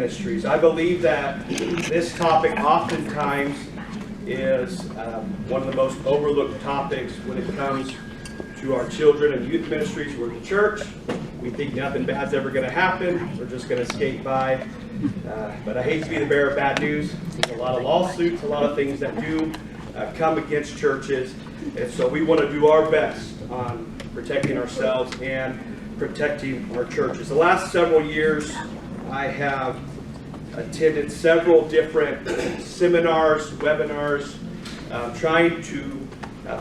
ministries. I believe that this topic oftentimes is one of the most overlooked topics when it comes to our children and youth ministries. We're the church. We think nothing bad's ever going to happen. We're just going to skate by. But I hate to be the bearer of bad news. There's a lot of lawsuits, a lot of things that do come against churches. And so we want to do our best on protecting ourselves and protecting our churches. The last several years, I have attended several different seminars, webinars, trying to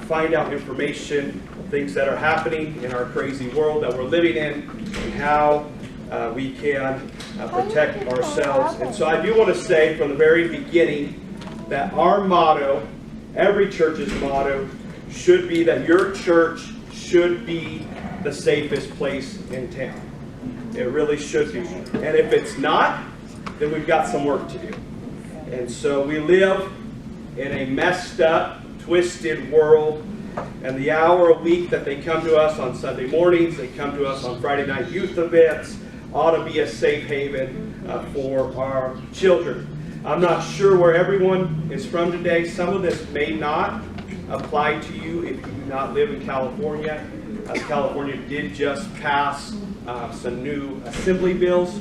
find out information, things that are happening in our crazy world that we're living in, and how we can protect ourselves. And so I do want to say from the very beginning that our motto, every church's motto, should be that your church should be the safest place in town. It really should be. And if it's not, then we've got some work to do. And so we live in a messed up, twisted world. And the hour a week that they come to us on Sunday mornings, they come to us on Friday night youth events, ought to be a safe haven for our children. I'm not sure where everyone is from today. Some of this may not apply to you if you do not live in California. California did just pass some new assembly bills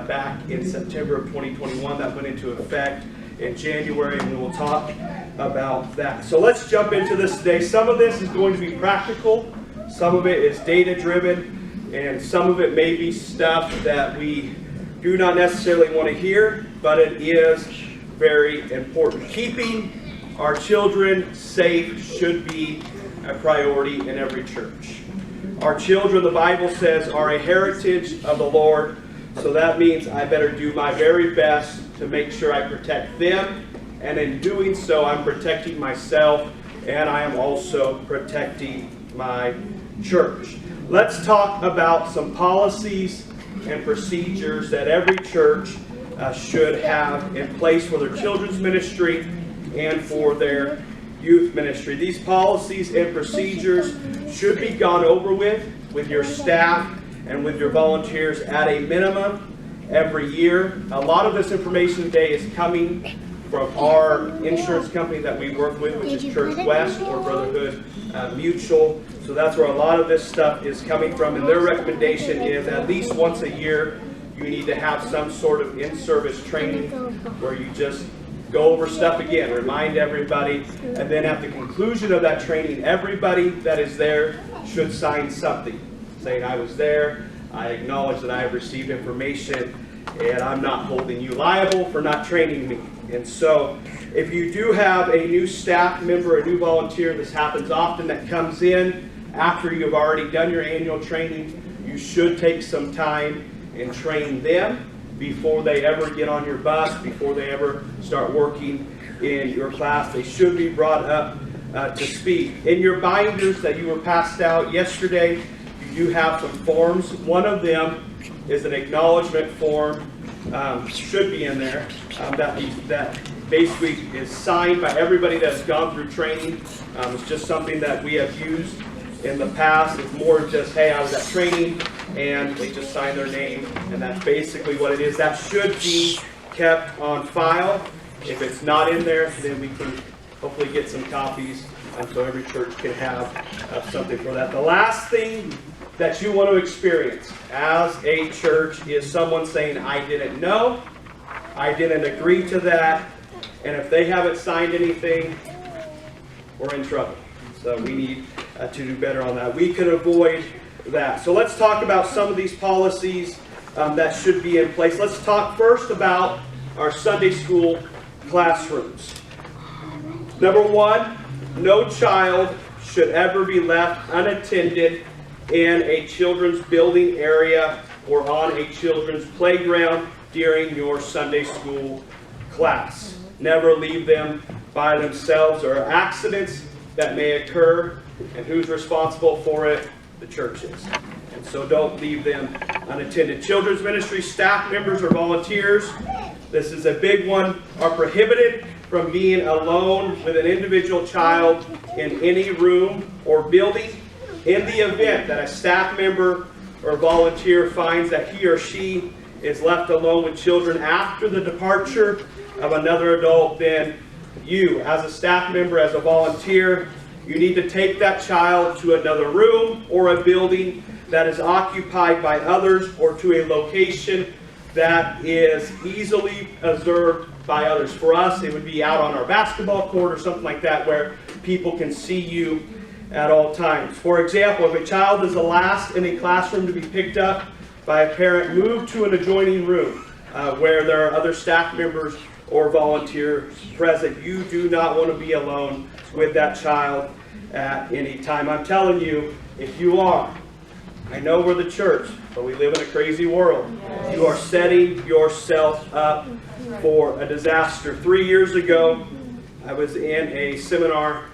back in September of 2021 that went into effect in January, and we will talk about that. So let's jump into this today. Some of this is going to be practical, some of it is data driven, and some of it may be stuff that we do not necessarily want to hear, but it is very important. Keeping our children safe should be a priority in every church. Our children, the Bible says, are a heritage of the Lord. So that means I better do my very best to make sure I protect them. And in doing so, I'm protecting myself, and I am also protecting my church. Let's talk about some policies and procedures that every church should have in place for their children's ministry and for their youth ministry. These policies and procedures should be gone over with your staff and with your volunteers at a minimum every year. A lot of this information today is coming from our insurance company that we work with, which is Church West or Brotherhood Mutual. So that's where a lot of this stuff is coming from. And their recommendation is at least once a year, you need to have some sort of in-service training where you just go over stuff again, remind everybody, and then at the conclusion of that training, everybody that is there should sign something saying, I was there, I acknowledge that I have received information, and I'm not holding you liable for not training me. And so if you do have a new staff member, a new volunteer, this happens often, that comes in after you've already done your annual training, you should take some time and train them before they ever get on your bus, before they ever start working in your class. They should be brought up to speed. In your binders that you were passed out yesterday, you do have some forms. One of them is an acknowledgement form, should be in there, that basically is signed by everybody that's gone through training. It's just something that we have used in the past. It's more just, hey, I was at training, and they just sign their name, and that's basically what it is. That should be kept on file. If it's not in there, then we can hopefully get some copies, so every church can have something for that. The last thing that you want to experience as a church is someone saying, I didn't know, I didn't agree to that, and if they haven't signed anything, we're in trouble. So we need to do better on that. We could avoid that. So let's talk about some of these policies that should be in place. Let's talk first about our Sunday school classrooms. Number one, no child should ever be left unattended in a children's building area or on a children's playground during your Sunday school class. Never leave them by themselves. There are accidents that may occur, and who's responsible for it? The churches. And so don't leave them unattended. Children's ministry staff members or volunteers, this is a big one, are prohibited from being alone with an individual child in any room or building in the event that a staff member or volunteer finds that he or she is left alone with children after the departure of another adult, then you, as a staff member, as a volunteer, you need to take that child to another room or a building that is occupied by others, or to a location that is easily observed by others. For us, it would be out on our basketball court or something like that, where people can see you at all times. For example, if a child is the last in a classroom to be picked up by a parent, move to an adjoining room where there are other staff members or volunteers present. You do not want to be alone with that child at any time. I'm telling you, if you are, I know we're the church, but we live in a crazy world. Yes. You are setting yourself up for a disaster. 3 years ago, I was in a seminar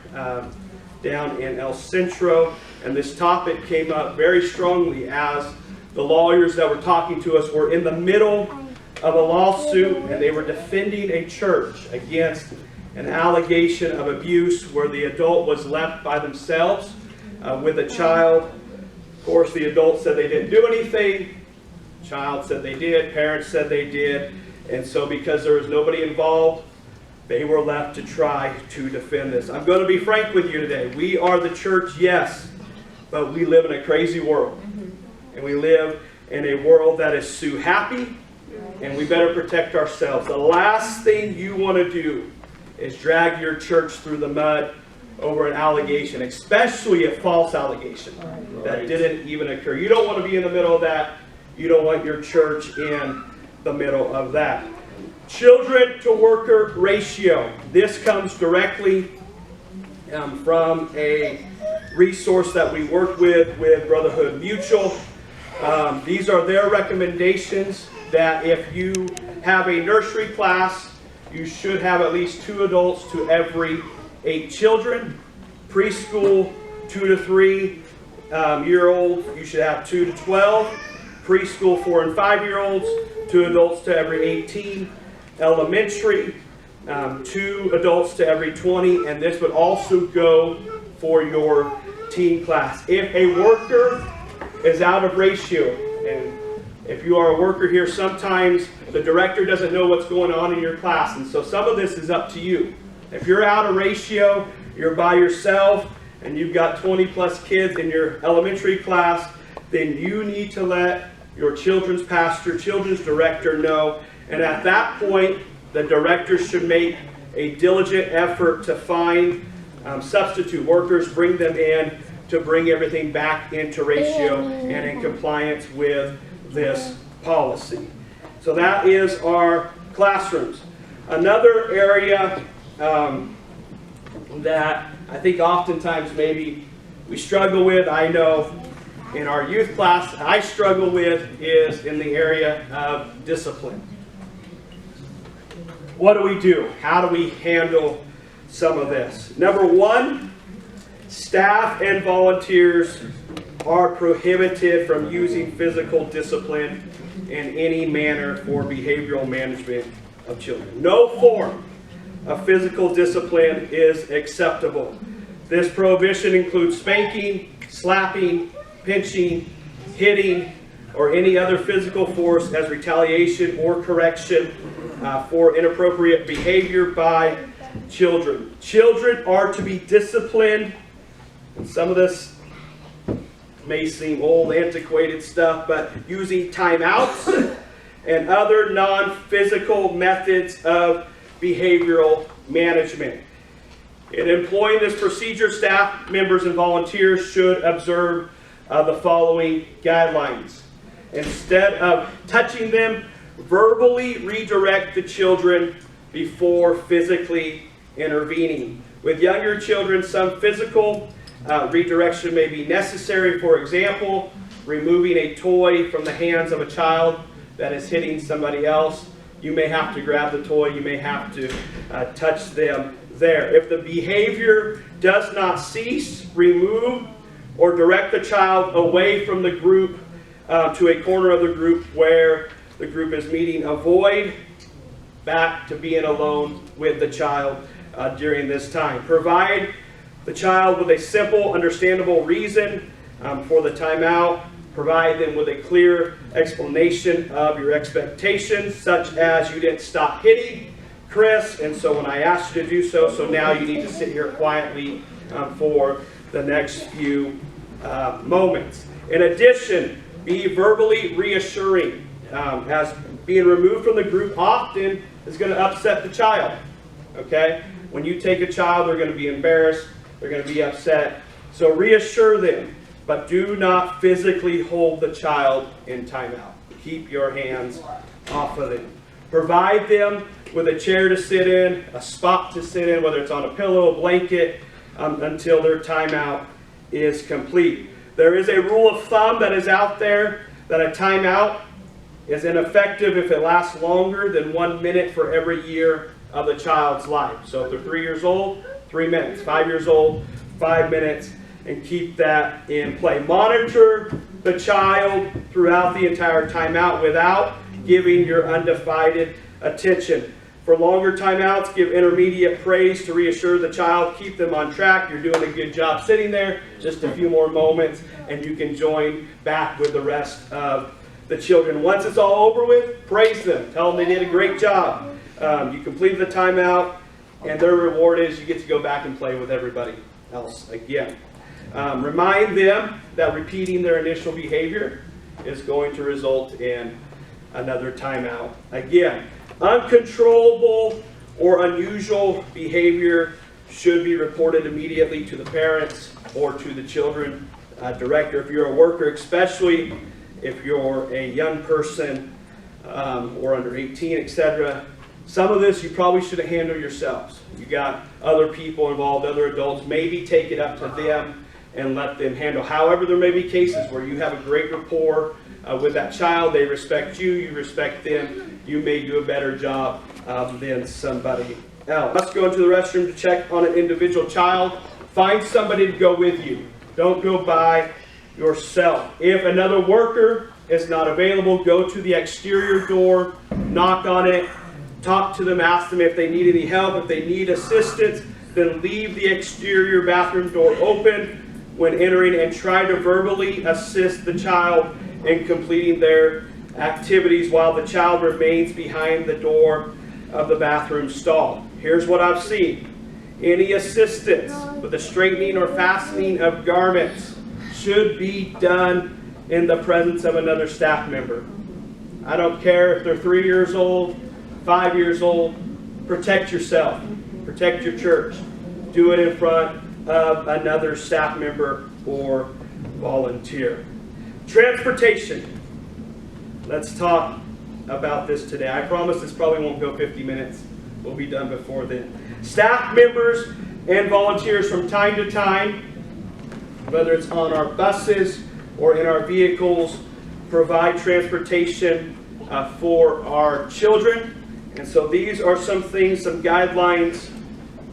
down in El Centro, and this topic came up very strongly as the lawyers that were talking to us were in the middle of a lawsuit, and they were defending a church against an allegation of abuse where the adult was left by themselves with a child. Of course, the adult said they didn't do anything. Child said they did. Parents said they did. And so because there was nobody involved, they were left to try to defend this. I'm going to be frank with you today. We are the church, yes, but we live in a crazy world. And we live in a world that is so happy, and we better protect ourselves. The last thing you want to do is drag your church through the mud over an allegation, especially a false allegation that didn't even occur. You don't want to be in the middle of that. You don't want your church in the middle of that. Children to worker ratio. This comes directly from a resource that we work with Brotherhood Mutual. These are their recommendations that if you have a nursery class, you should have at least 2 adults to every 8 children. Preschool, 2 to 3 year olds, you should have 2 to 12. Preschool, 4 and 5 year olds, 2 adults to every 18. Elementary, 2 adults to every 20. And this would also go for your teen class. If a worker is out of ratio, and if you are a worker here, sometimes the director doesn't know what's going on in your class, and so some of this is up to you. If you're out of ratio, you're by yourself, and you've got 20 plus kids in your elementary class, then you need to let your children's pastor, children's director know, and at that point, the director should make a diligent effort to find substitute workers, bring them in to bring everything back into ratio and in compliance with this policy. So that is our classrooms. Another area that I think oftentimes maybe we struggle with, I know in our youth class I struggle with, is in the area of discipline. What do we do? How do we handle some of this? Number one, staff and volunteers are prohibited from using physical discipline in any manner for behavioral management of children. No form of physical discipline is acceptable. This prohibition includes spanking, slapping, pinching, hitting, or any other physical force as retaliation or correction for inappropriate behavior by children. Children are to be disciplined, and some of this may seem old, antiquated stuff, but using timeouts and other non-physical methods of behavioral management. In employing this procedure, staff members and volunteers should observe the following guidelines. Instead of touching them, verbally redirect the children before physically intervening. With younger children, some physical redirection may be necessary. For example, removing a toy from the hands of a child that is hitting somebody else. You may have to grab the toy, you may have to touch them there. If the behavior does not cease, remove or direct the child away from the group to a corner of the group where the group is meeting. Avoid back to being alone with the child during this time. Provide the child with a simple, understandable reason for the timeout. Provide them with a clear explanation of your expectations, such as you didn't stop hitting Chris, and so when I asked you to do so, so now you need to sit here quietly for the next few moments. In addition, be verbally reassuring, as being removed from the group often is going to upset the child. Okay? When you take a child, they're going to be embarrassed, they're going to be upset. So reassure them, but do not physically hold the child in timeout. Keep your hands off of them. Provide them with a chair to sit in, a spot to sit in, whether it's on a pillow, a blanket, until their timeout is complete. There is a rule of thumb that is out there that a timeout is ineffective if it lasts longer than 1 minute for every year of the child's life. So if they're 3 years old, 3 minutes. 5 years old, 5 minutes, and keep that in play. Monitor the child throughout the entire timeout without giving your undivided attention. For longer timeouts, give intermediate praise to reassure the child. Keep them on track. You're doing a good job sitting there. Just a few more moments, and you can join back with the rest of the children. Once it's all over with, praise them. Tell them they did a great job. You completed the timeout, and their reward is you get to go back and play with everybody else again. Remind them that repeating their initial behavior is going to result in another timeout. Again, uncontrollable or unusual behavior should be reported immediately to the parents or to the children director. If you're a worker, especially if you're a young person or under 18, etc., some of this you probably should have handled yourselves. You got other people involved, other adults. Maybe take it up to them and let them handle. However, there may be cases where you have a great rapport with that child. They respect you, you respect them. You may do a better job than somebody else. Let's go into the restroom to check on an individual child. Find somebody to go with you. Don't go by yourself. If another worker is not available, go to the exterior door, knock on it, talk to them, ask them if they need any help. If they need assistance, then leave the exterior bathroom door open when entering and try to verbally assist the child in completing their activities while the child remains behind the door of the bathroom stall. Here's what I've seen. Any assistance with the straightening or fastening of garments should be done in the presence of another staff member. I don't care if they're 3 years old, 5 years old. Protect yourself. Protect your church. Do it in front of another staff member or volunteer. Transportation. Let's talk about this today. I promise this probably won't go 50 minutes. We'll be done before then. Staff members and volunteers from time to time, whether it's on our buses or in our vehicles, provide transportation for our children. And so these are some things, some guidelines.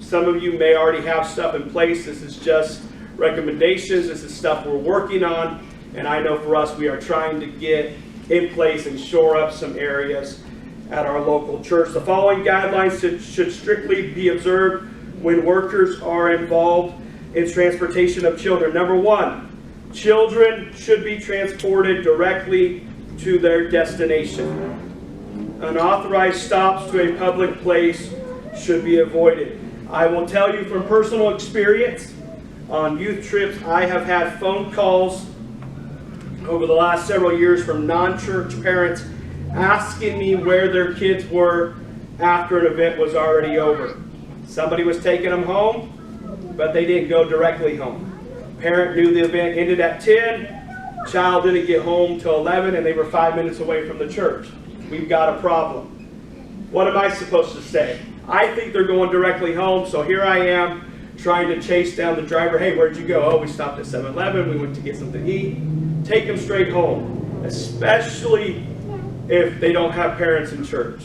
Some of you may already have stuff in place. This is just recommendations. This is stuff we're working on. And I know for us, we are trying to get in place and shore up some areas at our local church. The following guidelines should strictly be observed when workers are involved in transportation of children. Number one, children should be transported directly to their destination. Unauthorized stops to a public place should be avoided. I will tell you from personal experience, on youth trips, I have had phone calls over the last several years from non-church parents asking me where their kids were after an event was already over. Somebody was taking them home, but they didn't go directly home. Parent knew the event ended at 10, child didn't get home till 11, and they were 5 minutes away from the church. We've got a problem. What am I supposed to say? I think they're going directly home, so here I am trying to chase down the driver. Hey, where'd you go? Oh, we stopped at 7-Eleven. We went to get something to eat. Take them straight home, especially if they don't have parents in church.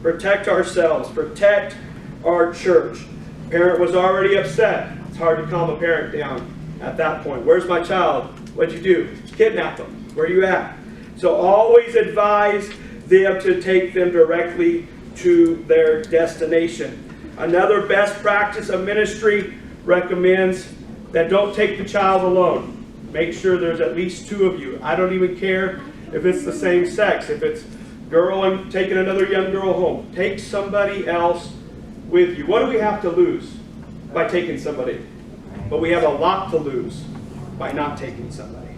Protect ourselves. Protect our church. Parent was already upset. It's hard to calm a parent down at that point. Where's my child? What'd you do? Kidnap them. Where are you at? So always advise them to take them directly to their destination. Another best practice of ministry recommends that don't take the child alone. Make sure there's at least 2 of you. I don't even care If it's the same sex, if it's girl and taking another young girl home, take somebody else with you. What do we have to lose by taking somebody? But we have a lot to lose by not taking somebody.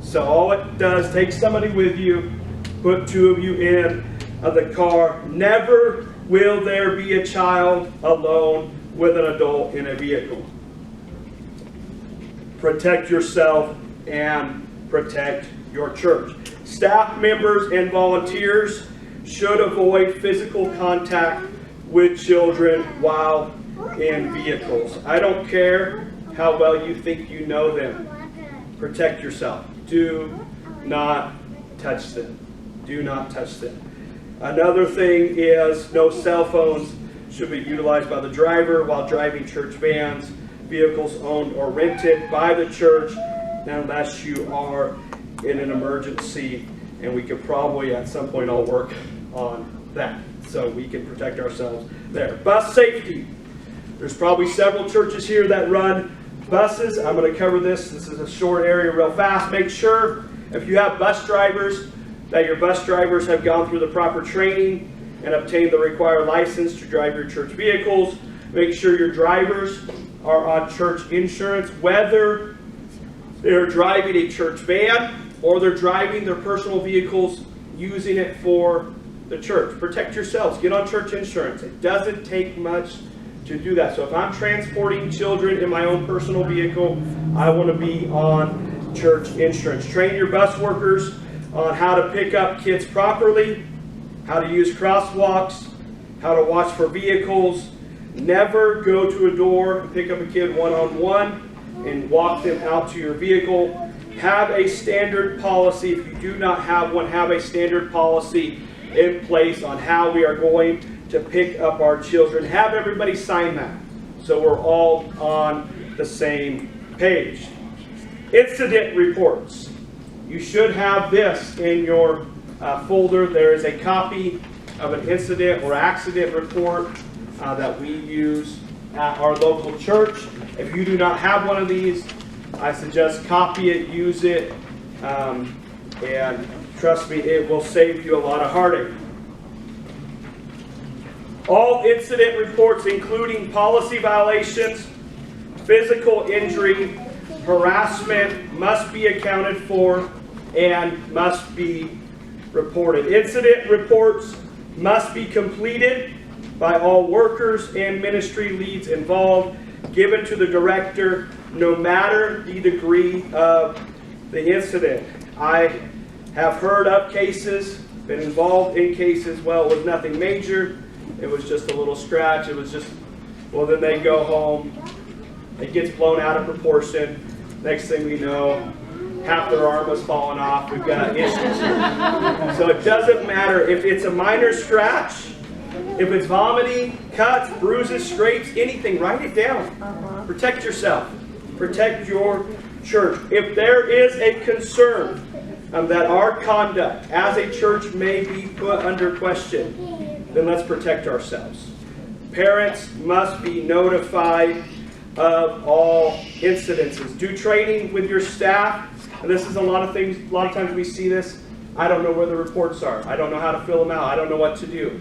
So all it does, take somebody with you, put two of you in the car. Never will there be a child alone with an adult in a vehicle. Protect yourself and protect your church. Staff members and volunteers should avoid physical contact with children while in vehicles. I don't care how well you think you know them. Protect yourself. Do not touch them. Do not touch them. Another thing is no cell phones should be utilized by the driver while driving church vans, vehicles owned or rented by the church, unless you are in an emergency, and we could probably at some point all work on that so we can protect ourselves there. Bus safety. There's probably several churches here that run buses. I'm going to cover this. This is a short area real fast. Make sure if you have bus drivers that your bus drivers have gone through the proper training and obtained the required license to drive your church vehicles. Make sure your drivers are on church insurance, whether they're driving a church van or they're driving their personal vehicles using it for the church. Protect yourselves. Get on church insurance. It doesn't take much to do that. So if I'm transporting children in my own personal vehicle, I want to be on church insurance. Train your bus workers on how to pick up kids properly, how to use crosswalks, how to watch for vehicles. Never go to a door and pick up a kid one-on-one and walk them out to your vehicle. Have a standard policy. If you do not have one, have a standard policy in place on how we are going to pick up our children. Have everybody sign that so we're all on the same page. Incident reports. You should have this in your folder. There is a copy of an incident or accident report that we use at our local church. If you do not have one of these, I suggest copy it, use it, and trust me, it will save you a lot of heartache. All incident reports, including policy violations, physical injury, harassment, must be accounted for and must be reported. Incident reports must be completed by all workers and ministry leads involved, given to the director, no matter the degree of the incident. I have heard of cases, been involved in cases, well, it was nothing major, it was just a little scratch, it was just, well, then they go home, it gets blown out of proportion, next thing we know, half their arm was falling off, we've got issues here. So it doesn't matter if it's a minor scratch, if it's vomiting, cuts, bruises, scrapes, anything, write it down. Protect yourself. Protect your church. If there is a concern that our conduct as a church may be put under question, then let's protect ourselves. Parents must be notified of all incidences. Do training with your staff. And this is a lot of things, a lot of times we see this. I don't know where the reports are. I don't know how to fill them out. I don't know what to do.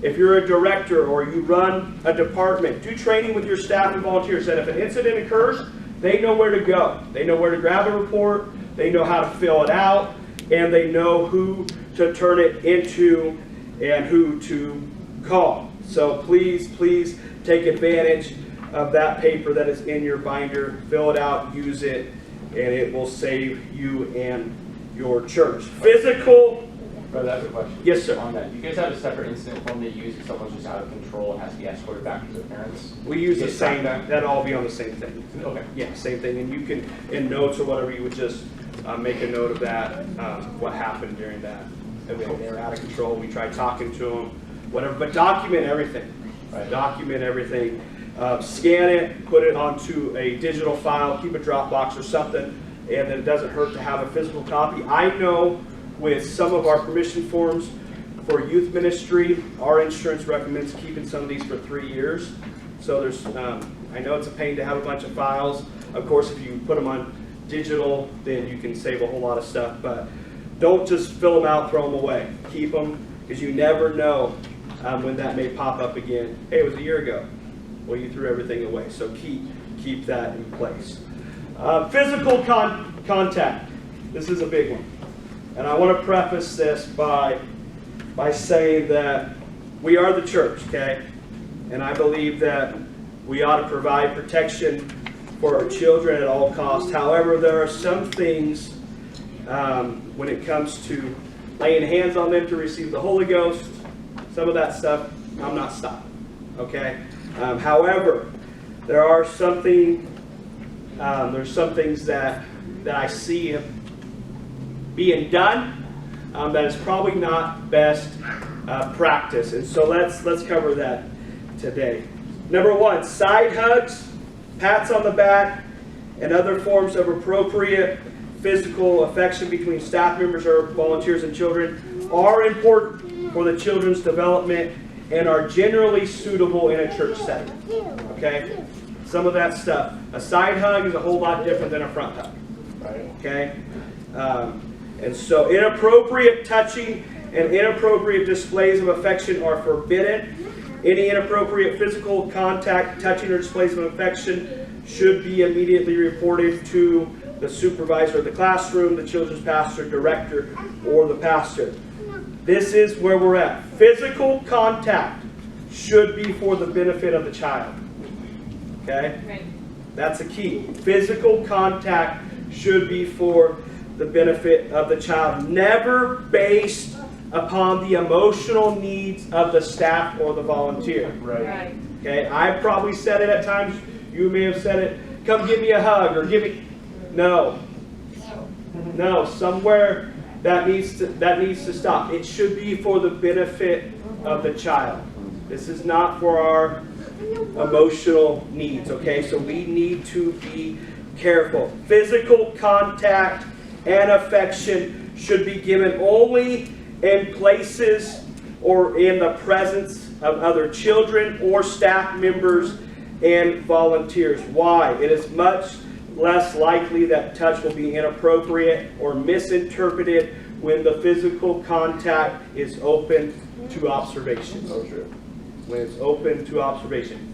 If you're a director or you run a department, do training with your staff and volunteers that if an incident occurs, they know where to go. They know where to grab a report, they know how to fill it out, and they know who to turn it into and who to call. So please, please take advantage of that paper that is in your binder. Fill it out, use it, and it will save you and your church. Physical. Brother, I have a question. Yes, sir. On that, you guys have a separate incident form that you use if someone's just out of control and has to be escorted back to their parents? We use the same, that'll all be on the same thing. Okay. Yeah, same thing. And you can, in notes or whatever, you would just make a note of that, what happened during that. And they were out of control. We tried talking to them, whatever. But document everything. Right. Document everything. Scan it, put it onto a digital file, keep a Dropbox or something, and then it doesn't hurt to have a physical copy. I know with some of our permission forms for youth ministry, our insurance recommends keeping some of these for 3 years. So there's, I know it's a pain to have a bunch of files. Of course, if you put them on digital, then you can save a whole lot of stuff. But Don't just fill them out, throw them away. Keep them, because you never know when that may pop up again. Hey, it was a year ago. Well, you threw everything away. So keep that in place. Physical contact. This is a big one. And I want to preface this by saying that we are the church, okay? And I believe that we ought to provide protection for our children at all costs. However, there are some things when it comes to laying hands on them to receive the Holy Ghost, some of that stuff, I'm not stopping, okay? However, there's some things that I see being done that is probably not best practice. And so let's cover that today. Number one, side hugs, pats on the back, and other forms of appropriate physical affection between staff members or volunteers and children are important for the children's development and are generally suitable in a church setting. Okay? Some of that stuff. A side hug is a whole lot different than a front hug. Okay? And so inappropriate touching and inappropriate displays of affection are forbidden. Any inappropriate physical contact, touching, or displays of affection should be immediately reported to the supervisor of the classroom, the children's pastor, director, or the pastor. This is where we're at. Physical contact should be for the benefit of the child. Okay? Right. That's a key. Physical contact should be for the benefit of the child, never based upon the emotional needs of the staff or the volunteer. Right. Okay? I probably said it at times. You may have said it. Come give me a hug or give me. No. No. Somewhere that needs to stop. It should be for the benefit of the child. This is not for our emotional needs. Okay? So we need to be careful. Physical contact and affection should be given only in places or in the presence of other children or staff members and volunteers. Why? It is much less likely that touch will be inappropriate or misinterpreted when the physical contact is open to observation. Oh, true. When it's open to observation.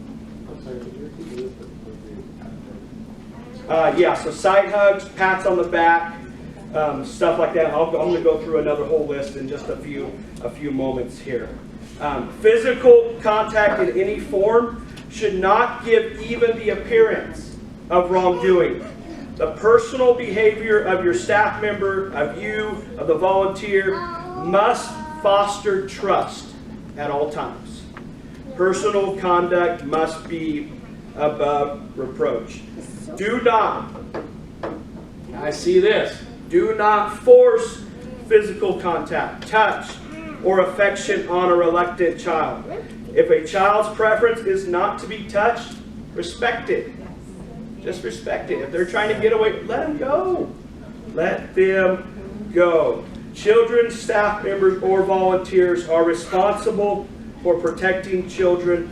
Yeah, so side hugs, pats on the back, stuff like that. I'm going to go through another whole list in just a few moments here. Physical contact in any form should not give even the appearance of wrongdoing. The personal behavior of your staff member, of you, of the volunteer, must foster trust at all times. Personal conduct must be above reproach. Do not, I see this, do not force physical contact, touch, or affection on a reluctant child. If a child's preference is not to be touched, respect it. Just respect it. If they're trying to get away, let them go. Let them go. Children, staff members, or volunteers are responsible for protecting children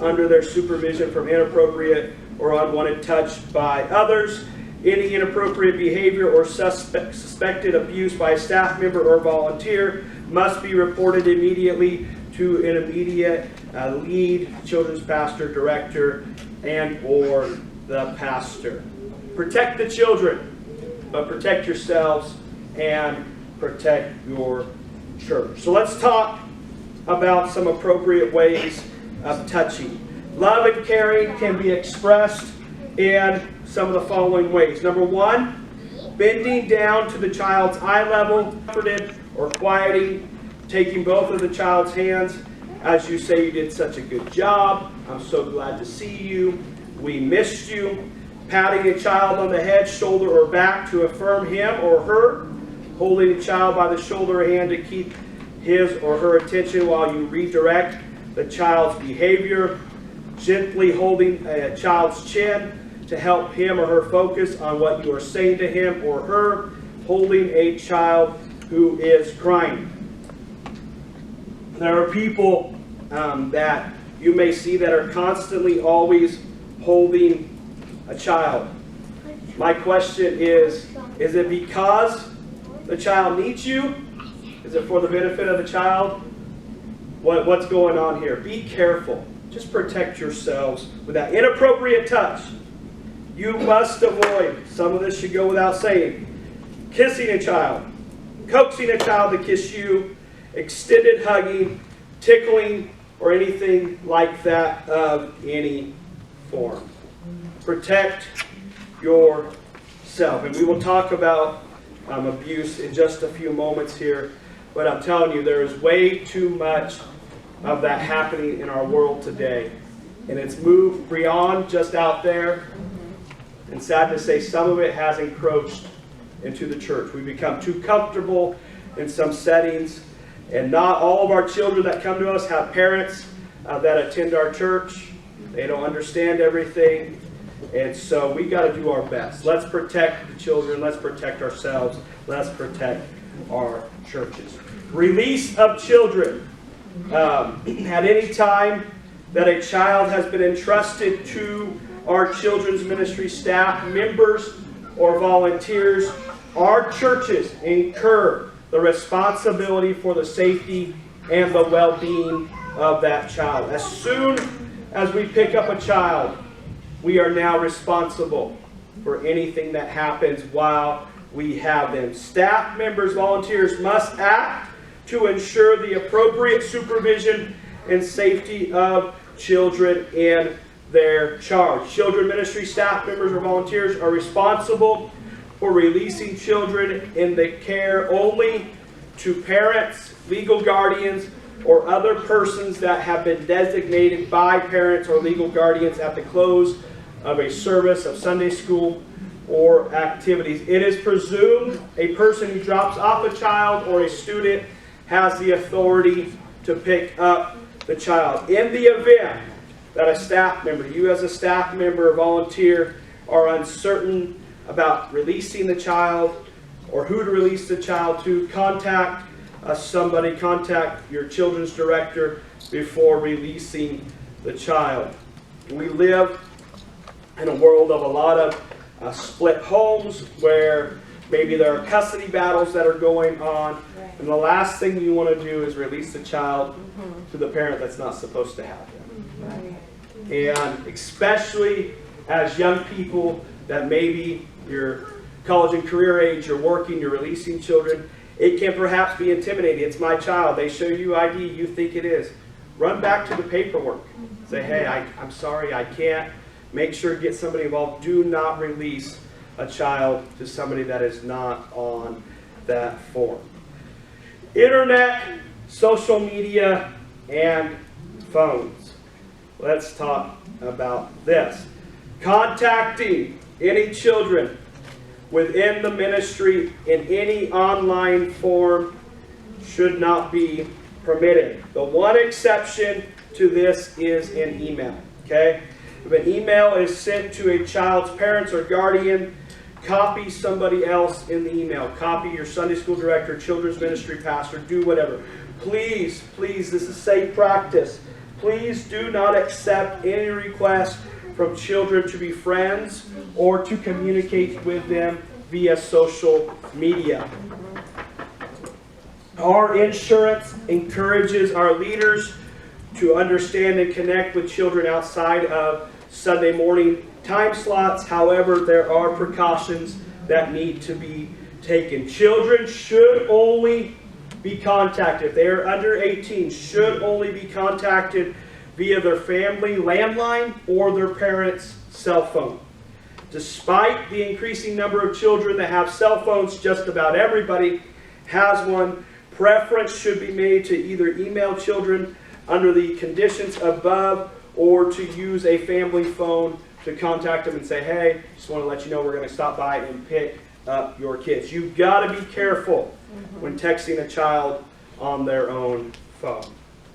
under their supervision from inappropriate or unwanted touch by others. Any inappropriate behavior or suspected abuse by a staff member or volunteer must be reported immediately to an immediate lead children's pastor, director, and or the pastor. Protect the children, but protect yourselves and protect your church. So let's talk about some appropriate ways of touching. Love and caring can be expressed in some of the following ways. Number one, bending down to the child's eye level, comforted or quieting, taking both of the child's hands as you say you did such a good job. I'm so glad to see you. We missed you. Patting a child on the head, shoulder, or back to affirm him or her. Holding a child by the shoulder or hand to keep his or her attention while you redirect the child's behavior. Gently holding a child's chin to help him or her focus on what you are saying to him or her. Holding a child who is crying. There are people that you may see that are constantly always holding a child. My question is it because the child needs you? Is it for the benefit of the child? What's going on here? Be careful. Just protect yourselves with that inappropriate touch. You must avoid, some of this should go without saying, kissing a child, coaxing a child to kiss you, extended hugging, tickling, or anything like that of any form. Protect yourself. And we will talk about abuse in just a few moments here. But I'm telling you, there is way too much of that happening in our world today. And it's moved beyond just out there. And sad to say, some of it has encroached into the church. We've become too comfortable in some settings. And not all of our children that come to us have parents that attend our church. They don't understand everything. And so we got to do our best. Let's protect the children. Let's protect ourselves. Let's protect our churches. Release of children. At any time that a child has been entrusted to our children's ministry staff, members, or volunteers, our churches incur the responsibility for the safety and the well-being of that child. As soon as we pick up a child, we are now responsible for anything that happens while we have them. Staff members, volunteers must act to ensure the appropriate supervision and safety of children in their charge. Children ministry staff members or volunteers are responsible for releasing children in the care only to parents, legal guardians, or other persons that have been designated by parents or legal guardians at the close of a service of Sunday school or activities. It is presumed a person who drops off a child or a student has the authority to pick up the child. In the event that a staff member, you as a staff member or volunteer, are uncertain about releasing the child or who to release the child to, contact somebody, contact your children's director before releasing the child. We live in a world of a lot of split homes where maybe there are custody battles that are going on. And the last thing you want to do is release the child to the parent that's not supposed to have them. And especially as young people that maybe you're college and career age, you're working, you're releasing children, it can perhaps be intimidating. It's my child. They show you ID, you think it is. Run back to the paperwork. Say, hey, I'm sorry, I can't. Make sure to get somebody involved. Do not release a child to somebody that is not on that form. Internet, social media, and phones. Let's talk about this. Contacting any children within the ministry in any online form should not be permitted. The one exception to this is an email. Okay? If an email is sent to a child's parents or guardian, copy somebody else in the email. Copy your Sunday school director, children's ministry pastor, do whatever. Please, please, this is safe practice. Please do not accept any request from children to be friends or to communicate with them via social media. Our insurance encourages our leaders to understand and connect with children outside of Sunday morning time slots. However, there are precautions that need to be taken. Children should only be contacted, if they are under 18, should only be contacted via their family landline or their parents' cell phone. Despite the increasing number of children that have cell phones, just about everybody has one. Preference should be made to either email children under the conditions above or to use a family phone to contact them and say, hey, just want to let you know we're going to stop by and pick up your kids. You've got to be careful when texting a child on their own phone.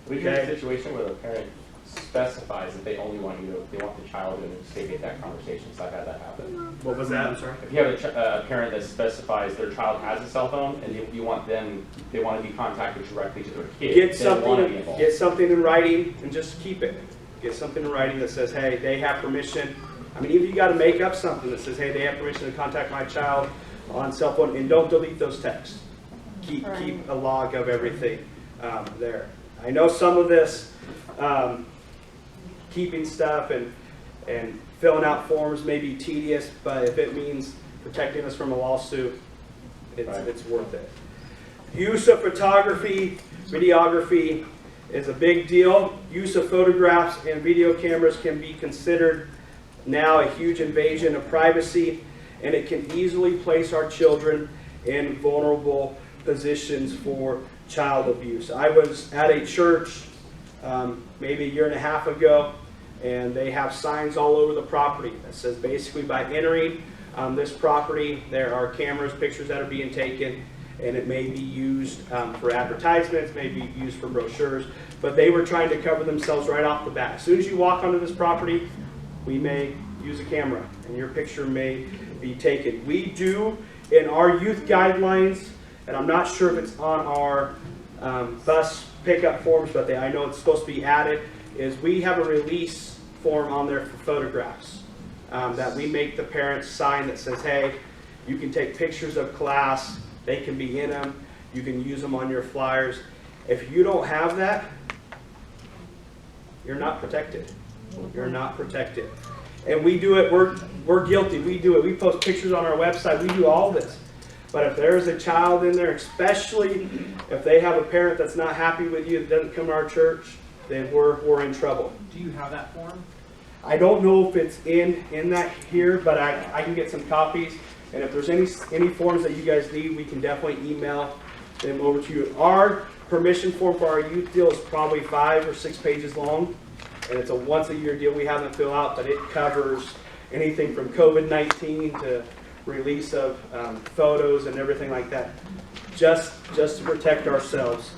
We get a situation where the parent specifies that they only want they want the child to investigate that conversation. So I've had that happen. What was that? I'm sorry. If you have a parent that specifies their child has a cell phone and they want to be contacted directly to their kid. Get something in writing and just keep it. Get something in writing that says, hey, they have permission. I mean, even you got to make up something that says, hey, they have permission to contact my child on cell phone, and don't delete those texts. keep a log of everything there. I know some of this keeping stuff and filling out forms may be tedious, but if it means protecting us from a lawsuit, it's worth it. Use of photography, videography is a big deal. Use of photographs and video cameras can be considered now a huge invasion of privacy, and it can easily place our children in vulnerable positions for child abuse. I was at a church maybe a year and a half ago, and they have signs all over the property that says basically by entering this property, there are cameras, pictures that are being taken, and it may be used for advertisements, may be used for brochures, but they were trying to cover themselves right off the bat. As soon as you walk onto this property, we may use a camera, and your picture may be taken. We do, in our youth guidelines, and I'm not sure if it's on our bus pickup forms, but I know it's supposed to be added, is we have a release form on there for photographs that we make the parents sign that says, hey, you can take pictures of class, they can be in them, you can use them on your flyers. If you don't have that, you're not protected. You're not protected. And we do it, we're guilty, we do it. We post pictures on our website, we do all this. But if there is a child in there, especially if they have a parent that's not happy with you, that doesn't come to our church, then we're in trouble. Do you have that form? I don't know if it's in that here, but I can get some copies. And if there's any forms that you guys need, we can definitely email them over to you. Our permission form for our youth deal is probably 5 or 6 pages long. And it's a once-a-year deal we have them fill out, but it covers anything from COVID-19 to release of photos and everything like that, just to protect ourselves.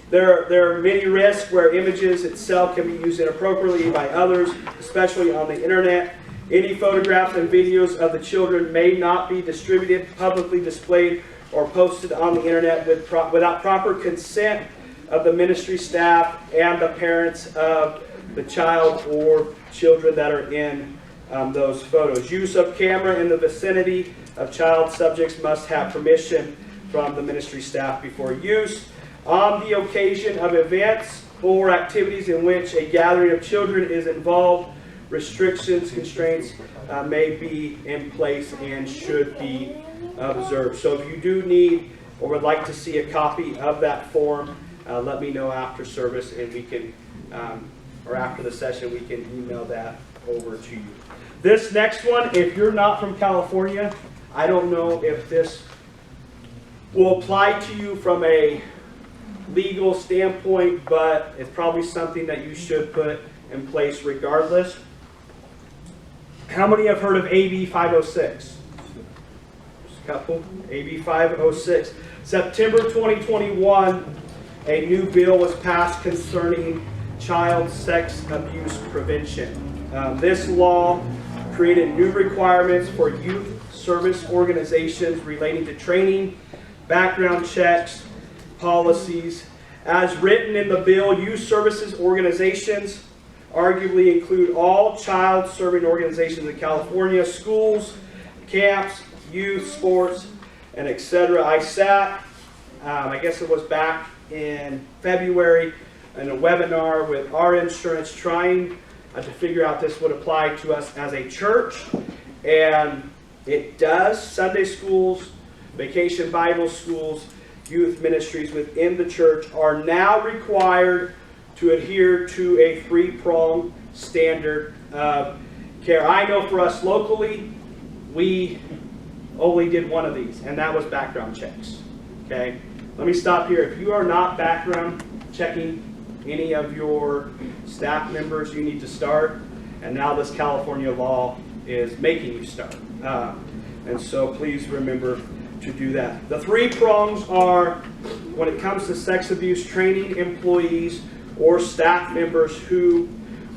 There are many risks where images itself can be used inappropriately by others, especially on the internet. Any photographs and videos of the children may not be distributed, publicly displayed, or posted on the internet without proper consent of the ministry staff and the parents of the child or children that are in those photos. Use of camera in the vicinity of child subjects must have permission from the ministry staff before use. On the occasion of events or activities in which a gathering of children is involved, restrictions, constraints may be in place and should be observed. So if you do need or would like to see a copy of that form, let me know after service, and we can, or after the session, we can email that over to you. This next one, if you're not from California, I don't know if this will apply to you from a legal standpoint, but it's probably something that you should put in place regardless. How many have heard of AB 506? Just a couple. AB 506. September 2021, a new bill was passed concerning child sex abuse prevention. This law created new requirements for youth service organizations relating to training, background checks, policies. As written in the bill, youth services organizations arguably include all child serving organizations in California, schools, camps, youth, sports, and etc. I sat, I guess it was back in February, in a webinar with our insurance trying to figure out this would apply to us as a church, and it does. Sunday schools, vacation Bible schools, youth ministries within the church are now required to adhere to a 3-pronged standard of care. I know for us locally, we only did one of these, and that was background checks. Okay, let me stop here. If you are not background checking any of your staff members, you need to start. And now this California law is making you start. And so please remember to do that. The 3 prongs are, when it comes to sex abuse, training employees or staff members who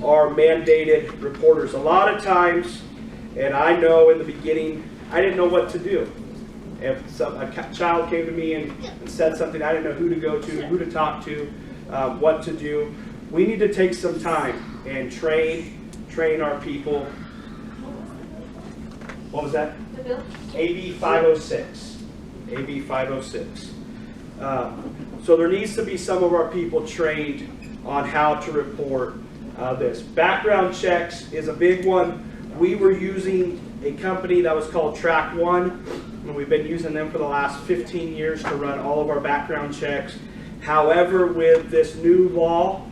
are mandated reporters. A lot of times, and I know in the beginning, I didn't know what to do. If a child came to me and said something, I didn't know who to go to, who to talk to, what to do. We need to take some time and train our people. What was that? The bill? AB 506. AB 506. So there needs to be some of our people trained on how to report this. Background checks is a big one. We were using a company that was called Track One, and we've been using them for the last 15 years to run all of our background checks. However, with this new law,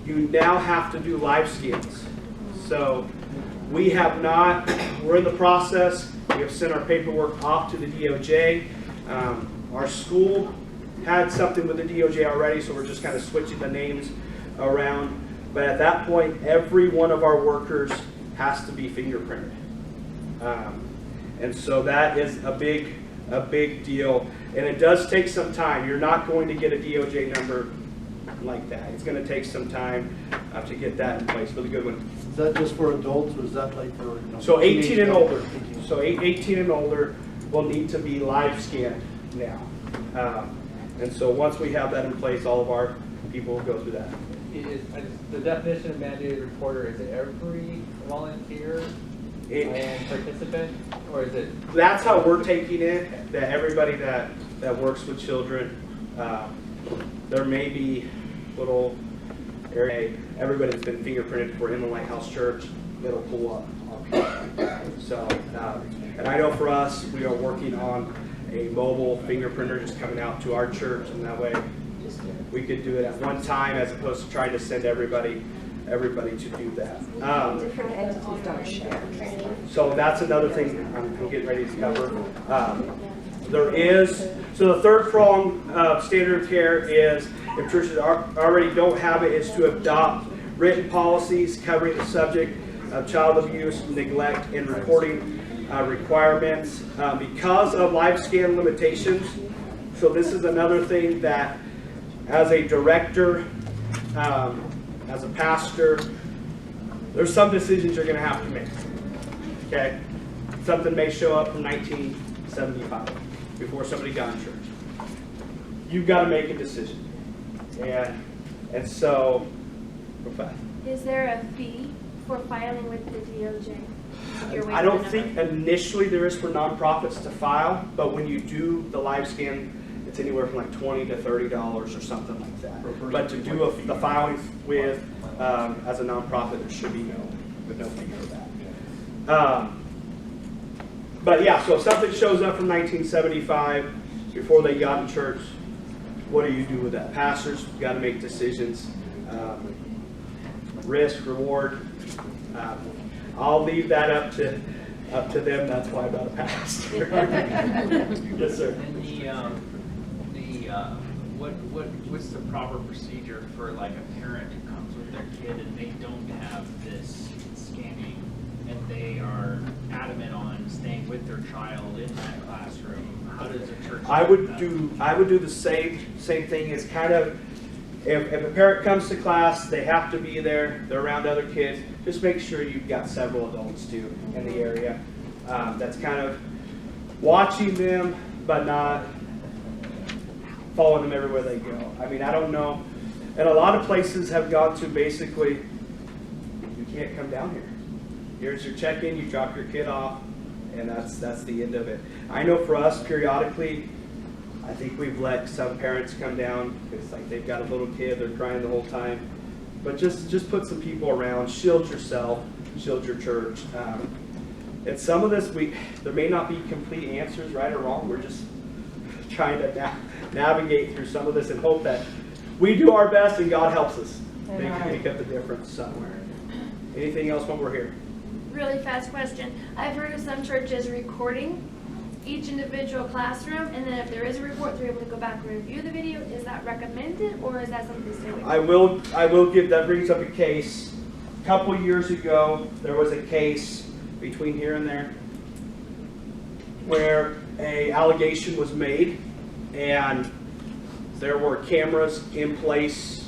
you now have to do live scans. So we have not, we're in the process. We have sent our paperwork off to the DOJ. Our school had something with the DOJ already, so we're just kind of switching the names around. But at that point, every one of our workers has to be fingerprinted. And so that is a big deal. And it does take some time. You're not going to get a DOJ number like that. It's going to take some time to get that in place. Really good one. Is that just for adults, or is that like for, So 18 and older. So 18 and older will need to be live scanned now. And so once we have that in place, all of our people will go through that. The definition of mandated reporter, is it every volunteer and participant, or is it? That's how we're taking it, that everybody that works with children, there may be little area, everybody that's been fingerprinted for Inland Lighthouse Church, it'll pull up on people. So, and I know for us, we are working on a mobile fingerprinter just coming out to our church, and that way we could do it at one time as opposed to trying to send everybody to do that. Different entities don't share training. So that's another thing I'm getting ready to cover. There is, so the third prong of standard of care is, if churches already don't have it, is to adopt written policies covering the subject of child abuse, neglect, and reporting requirements. Because of live scan limitations, so this is another thing that as a director, as a pastor, there's some decisions you're going to have to make. Okay? Something may show up from 1975 before somebody got in church. You've got to make a decision. And so, is there a fee for filing with the DOJ? I don't think initially there is for nonprofits to file, but when you do the live scan, it's anywhere from like $20 to $30 or something like that. But to do the filing with, as a nonprofit, there should be no fee for that. But yeah, so if something shows up from 1975 before they got in church, what do you do with that? Pastors got to make decisions. Risk, reward. I'll leave that up to them. That's why I'm not a pastor. Yes, sir. And what's the proper procedure for like a parent who comes with their kid and they don't have this scanning and they are adamant on staying with their child in that classroom? How does a church? I would do the same thing. It's kind of, if a parent comes to class, they have to be there. They're around other kids. Just make sure you've got several adults too in the area. That's kind of watching them, but not following them everywhere they go. I mean, I don't know. And a lot of places have gone to basically, you can't come down here. Here's your check-in. You drop your kid off, and that's the end of it. I know for us, periodically, I think we've let some parents come down because like they've got a little kid, they're crying the whole time. But just put some people around, shield yourself, shield your church. And some of this, there may not be complete answers, right or wrong. We're just trying to navigate through some of this and hope that we do our best and God helps us make up the difference somewhere. Anything else when we're here? Really fast question. I've heard of some churches recording each individual classroom, and then if there is a report, they're able to go back and review the video. Is that recommended, or is that something to stay away from? I will give, that brings up a case. A couple years ago, there was a case between here and there where a allegation was made, and there were cameras in place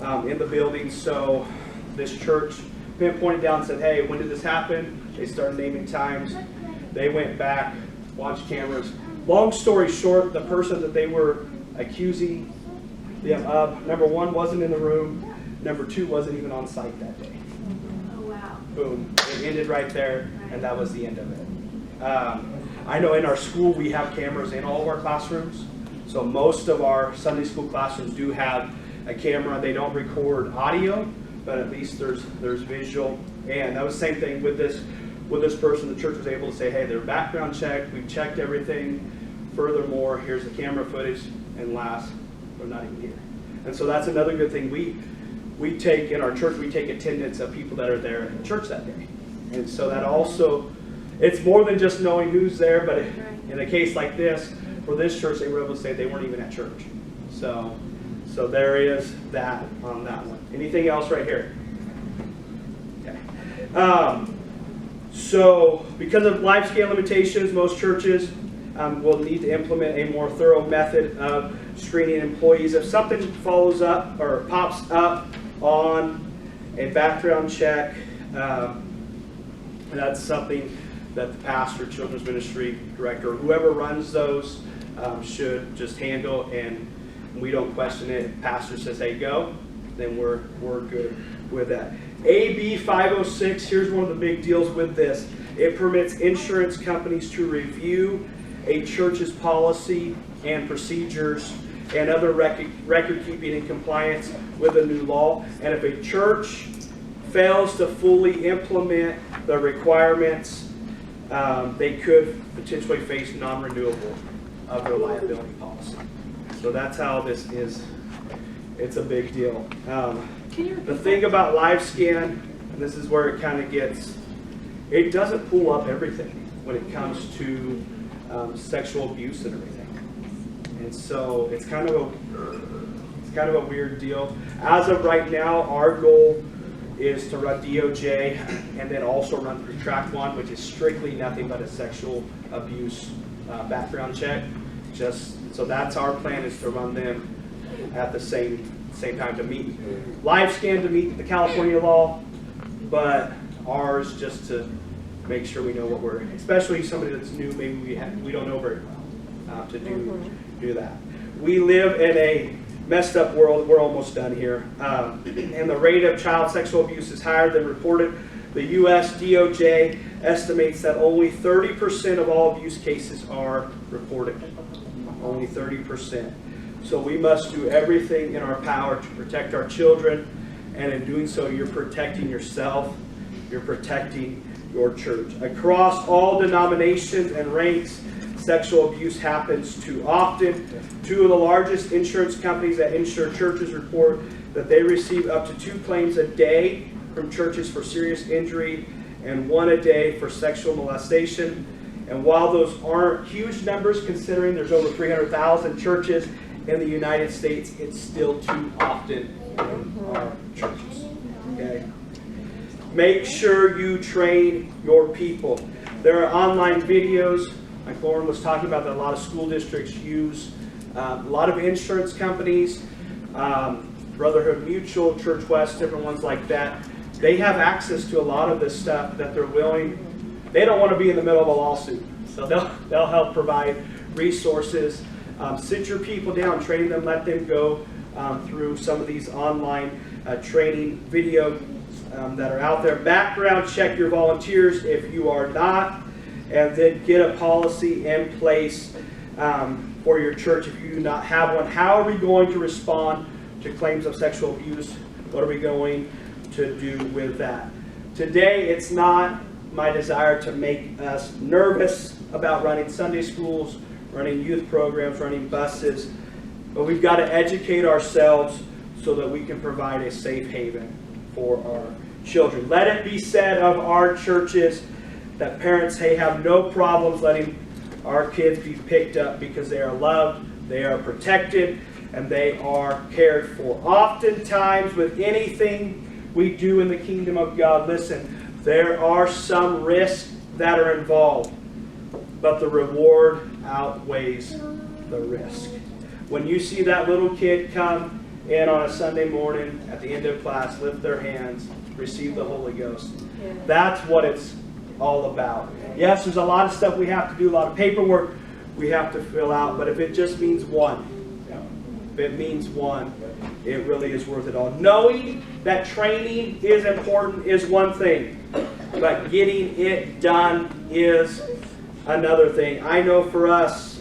in the building. So this church pinpointed down and said, hey, when did this happen? They started naming times. They went back, watched cameras. Long story short, the person that they were accusing of, number one, wasn't in the room. Number two, wasn't even on site that day. Oh, wow. Boom. It ended right there, and that was the end of it. I know in our school we have cameras in all of our classrooms. So most of our Sunday school classrooms do have a camera. They don't record audio, but at least there's visual. And that was the same thing with this person. The church was able to say, hey, they're background checked. We've checked everything. Furthermore, here's the camera footage. And last, they're not even here. And so that's another good thing. We take in our church, we take attendance of people that are there in church that day. And so that also, it's more than just knowing who's there, but in a case like this, for this church, they were able to say they weren't even at church. So there is that on that one. Anything else right here? Okay. So because of life scale limitations, most churches will need to implement a more thorough method of screening employees. If something follows up or pops up on a background check, that's something that the pastor, children's ministry director, whoever runs those should just handle, and we don't question it. If pastor says, hey, go, then we're good with that. AB 506, here's one of the big deals with this. It permits insurance companies to review a church's policy and procedures and other record keeping in compliance with a new law. And if a church fails to fully implement the requirements, they could potentially face non-renewable of their liability policy. So that's how this is. It's a big deal. The thing about LiveScan, and this is where it kind of gets, it doesn't pull up everything when it comes to sexual abuse and everything. And so it's kind of a weird deal. As of right now, our goal is to run DOJ and then also run through Track 1, which is strictly nothing but a sexual abuse background check. Just so that's our plan, is to run them at the same time to meet LiveScan, to meet the California law, but ours just to make sure we know what we're, especially somebody that's new, maybe we don't know very well to do that. We live in a messed up world. We're almost done here. And the rate of child sexual abuse is higher than reported. The U.S. DOJ estimates that only 30% of all abuse cases are reported. Only 30%. So we must do everything in our power to protect our children. And in doing so, you're protecting yourself. You're protecting your church. Across all denominations and ranks, sexual abuse happens too often. Two of the largest insurance companies that insure churches report that they receive up to 2 claims a day from churches for serious injury and 1 a day for sexual molestation. And while those aren't huge numbers, considering there's over 300,000 churches in the United States, it's still too often in our churches. Okay? Make sure you train your people. There are online videos, like Lauren was talking about, that a lot of school districts use. A lot of insurance companies, Brotherhood Mutual, Church West, different ones like that, they have access to a lot of this stuff that they're willing. They don't want to be in the middle of a lawsuit, so they'll help provide resources. Sit your people down, train them, let them go through some of these online training videos that are out there. Background check your volunteers if you are not, and then get a policy in place for your church if you do not have one. How are we going to respond to claims of sexual abuse? What are we going to do with that? Today, it's not my desire to make us nervous about running Sunday schools, running youth programs, running buses, but we've got to educate ourselves so that we can provide a safe haven for our children. Let it be said of our churches that parents have no problems letting our kids be picked up because they are loved, they are protected, and they are cared for. Oftentimes with anything we do in the kingdom of God, listen, there are some risks that are involved, but the reward outweighs the risk. When you see that little kid come in on a Sunday morning at the end of class, lift their hands, receive the Holy Ghost, that's what it's all about. Yes, there's a lot of stuff we have to do, a lot of paperwork we have to fill out, but if it just means one, if it means one, it really is worth it all. Knowing that training is important is one thing, but getting it done is another thing. I know for us,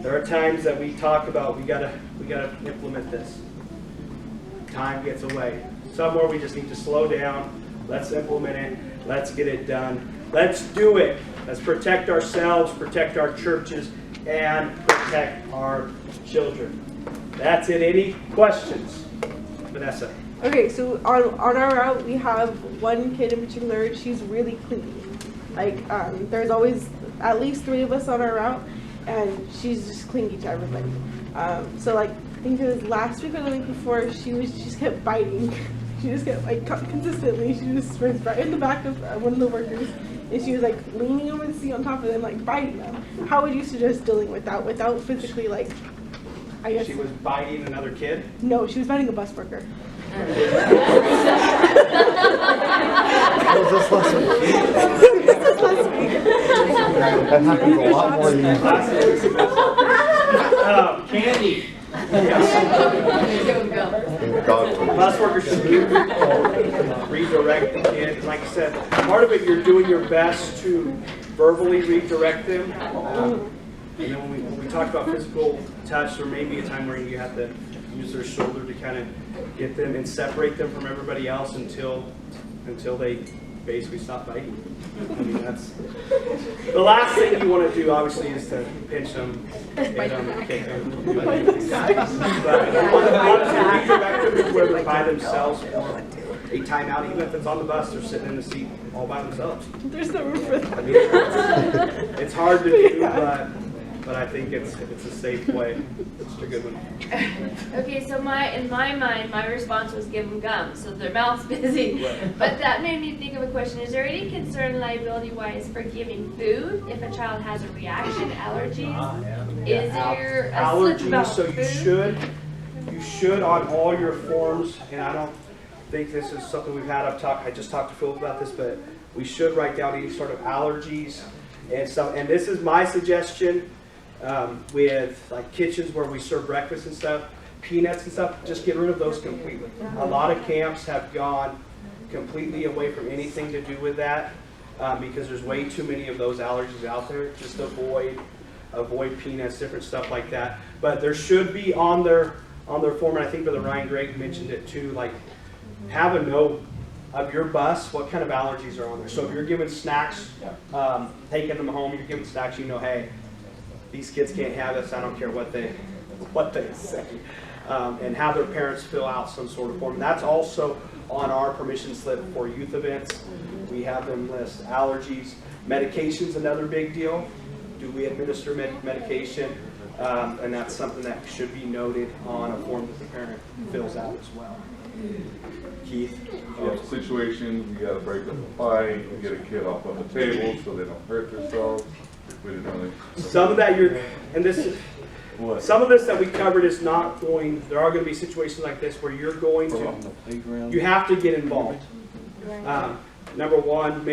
there are times that we talk about we gotta implement this. Time gets away. Somewhere we just need to slow down. Let's implement it. Let's get it done. Let's do it. Let's protect ourselves, protect our churches, and protect our children. That's it. Any questions? Vanessa. Okay, so on our route, we have one kid in particular. She's really clingy. Like, there's always at least 3 of us on our route, and she's just clingy to everybody. So, like, I think it was last week or the week before, she just kept biting. She just kept, like, consistently, she just was right in the back of one of the workers, and she was, like, leaning over the seat on top of them, like, biting them. How would you suggest dealing with that without physically, like, I guess... She was biting another kid? No, she was biting a bus worker. Was this last week? This was last week. That happens a lot more than you think. Candy. God. Bus workers should redirect the kid. Like I said, part of it you're doing your best to verbally redirect them. And then when we talk about physical touch, there may be a time where you have to use their shoulder to kind of get them and separate them from everybody else until they basically stop biting. I mean, that's the last thing you want to do, obviously, is to pinch them, hit them, kick them. But you want to redirect them to where they're by themselves or a timeout, even if it's on the bus, they're sitting in the seat all by themselves. There's no room for that. I mean, it's hard to do, but I think it's a safe way. It's a good one. Okay, so in my mind, my response was give them gum, so their mouth's busy. But that made me think of a question. Is there any concern liability-wise for giving food if a child has a reaction, allergies? Is there a slip Allergies, about so food? you should on all your forms, and I don't think this is something we've had I just talked to Phil about this, but we should write down any sort of allergies and stuff. And this is my suggestion. With like kitchens where we serve breakfast and stuff, peanuts and stuff, just get rid of those completely. A lot of camps have gone completely away from anything to do with that because there's way too many of those allergies out there. Just avoid peanuts, different stuff like that. But there should be on their form, and I think Brother Ryan Gregg mentioned it too, like have a note of your bus, what kind of allergies are on there. So if you're giving snacks, taking them home, you're giving snacks, you know, hey, these kids can't have this. I don't care what they say, and have their parents fill out some sort of form. That's also on our permission slip for youth events. We have them list allergies, medication's another big deal. Do we administer medication? And that's something that should be noted on a form that the parent fills out as well. Keith? Situations, you gotta break up a fight, you get a kid off on the table so they don't hurt themselves. Some of that some of this that we covered is not going, there are going to be situations like this where you're going to, you have to get involved. Number one,